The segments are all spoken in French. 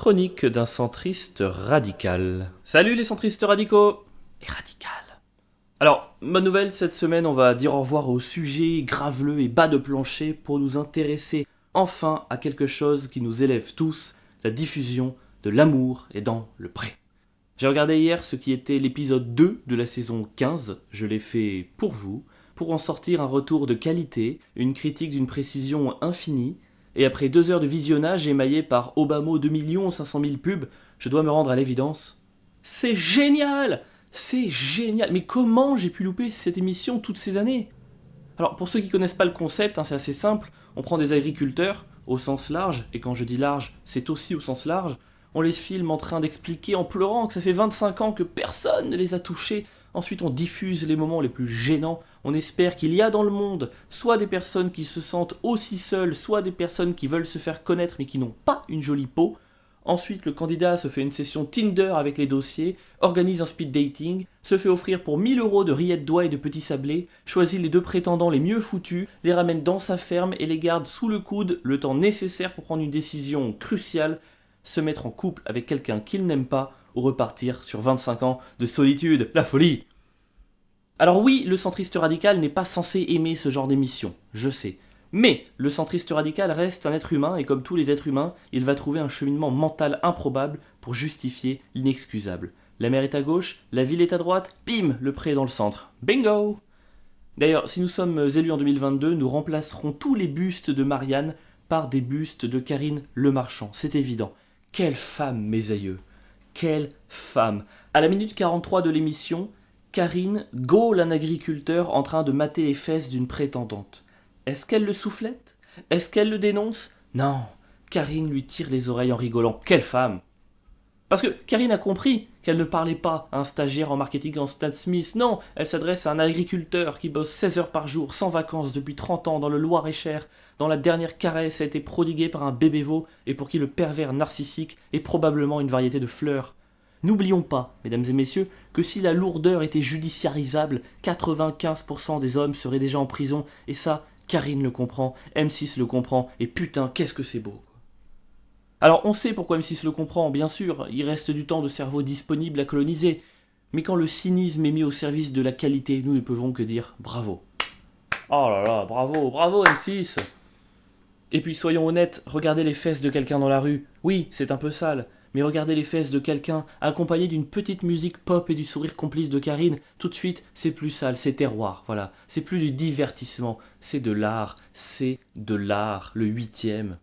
Chronique d'un centriste radical. Salut les centristes radicaux et radicales. Alors, bonne nouvelle, cette semaine on va dire au revoir aux sujets graveleux et bas de plancher pour nous intéresser enfin à quelque chose qui nous élève tous, la diffusion de l'amour est dans le pré. J'ai regardé hier ce qui était l'épisode 2 de la saison 15, je l'ai fait pour vous, pour en sortir un retour de qualité, une critique d'une précision infinie, et après 2 heures de visionnage émaillé par Obama 2 500 000 pubs, je dois me rendre à l'évidence. C'est génial! C'est génial! Mais comment j'ai pu louper cette émission toutes ces années? Alors pour ceux qui connaissent pas le concept, c'est assez simple, on prend des agriculteurs, au sens large, et quand je dis large, c'est aussi au sens large, on les filme en train d'expliquer en pleurant que ça fait 25 ans que personne ne les a touchés. Ensuite, on diffuse les moments les plus gênants. On espère qu'il y a dans le monde soit des personnes qui se sentent aussi seules, soit des personnes qui veulent se faire connaître mais qui n'ont pas une jolie peau. Ensuite, le candidat se fait une session Tinder avec les dossiers, organise un speed dating, se fait offrir pour 1 000 € de rillettes d'oie et de petits sablés, choisit les 2 prétendants les mieux foutus, les ramène dans sa ferme et les garde sous le coude le temps nécessaire pour prendre une décision cruciale, se mettre en couple avec quelqu'un qu'il n'aime pas ou repartir sur 25 ans de solitude, la folie. Alors oui, le centriste radical n'est pas censé aimer ce genre d'émission, je sais. Mais le centriste radical reste un être humain et comme tous les êtres humains, il va trouver un cheminement mental improbable pour justifier l'inexcusable. La mer est à gauche, la ville est à droite, bim, le pré est dans le centre. Bingo! D'ailleurs, si nous sommes élus en 2022, nous remplacerons tous les bustes de Marianne par des bustes de Karine Lemarchand, c'est évident. Quelle femme, mes aïeux! Quelle femme! À la minute 43 de l'émission, Karine gaule un agriculteur en train de mater les fesses d'une prétendante. Est-ce qu'elle le soufflette? Est-ce qu'elle le dénonce? Non, Karine lui tire les oreilles en rigolant. Quelle femme! Parce que Karine a compris qu'elle ne parlait pas à un stagiaire en marketing en Stan Smith. Non, elle s'adresse à un agriculteur qui bosse 16 heures par jour, sans vacances, depuis 30 ans, dans le Loir-et-Cher, dont la dernière caresse a été prodiguée par un bébé veau et pour qui le pervers narcissique est probablement une variété de fleurs. N'oublions pas, mesdames et messieurs, que si la lourdeur était judiciarisable, 95% des hommes seraient déjà en prison, et ça, Karine le comprend, M6 le comprend, et putain, qu'est-ce que c'est beau. Alors on sait pourquoi M6 le comprend, bien sûr, il reste du temps de cerveau disponible à coloniser, mais quand le cynisme est mis au service de la qualité, nous ne pouvons que dire bravo. Oh là là, bravo, bravo M6. Et puis soyons honnêtes, regardez les fesses de quelqu'un dans la rue, oui, c'est un peu sale, mais regardez les fesses de quelqu'un accompagné d'une petite musique pop et du sourire complice de Karine, tout de suite, c'est plus sale, c'est terroir, voilà. C'est plus du divertissement, c'est de l'art, le 8e.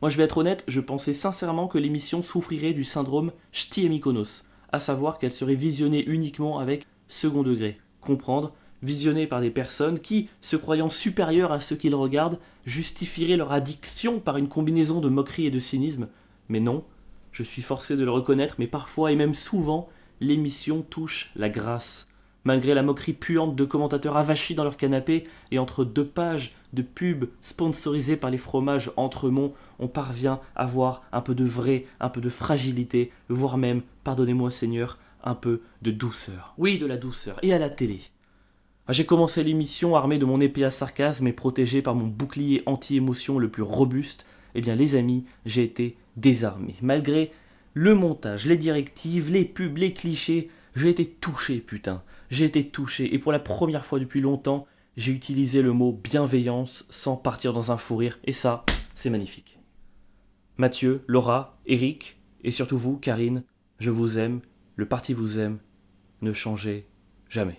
Moi je vais être honnête, je pensais sincèrement que l'émission souffrirait du syndrome Ch'ti et Mykonos, à savoir qu'elle serait visionnée uniquement avec second degré. Comprendre, visionnée par des personnes qui, se croyant supérieures à ceux qu'ils regardent, justifieraient leur addiction par une combinaison de moquerie et de cynisme. Mais non, je suis forcé de le reconnaître, mais parfois et même souvent, l'émission touche la grâce. Malgré la moquerie puante de commentateurs avachis dans leur canapé et entre 2 pages de pubs sponsorisées par les fromages Entremont, on parvient à voir un peu de vrai, un peu de fragilité, voire même, pardonnez-moi Seigneur, un peu de douceur. Oui, de la douceur. Et à la télé. J'ai commencé l'émission armé de mon épée à sarcasme et protégé par mon bouclier anti-émotion le plus robuste. Eh bien les amis, j'ai été désarmé. Malgré le montage, les directives, les pubs, les clichés, j'ai été touché, putain. J'ai été touché et pour la première fois depuis longtemps, j'ai utilisé le mot bienveillance sans partir dans un fou rire. Et ça, c'est magnifique. Mathieu, Laura, Eric et surtout vous, Karine, je vous aime, le parti vous aime, ne changez jamais.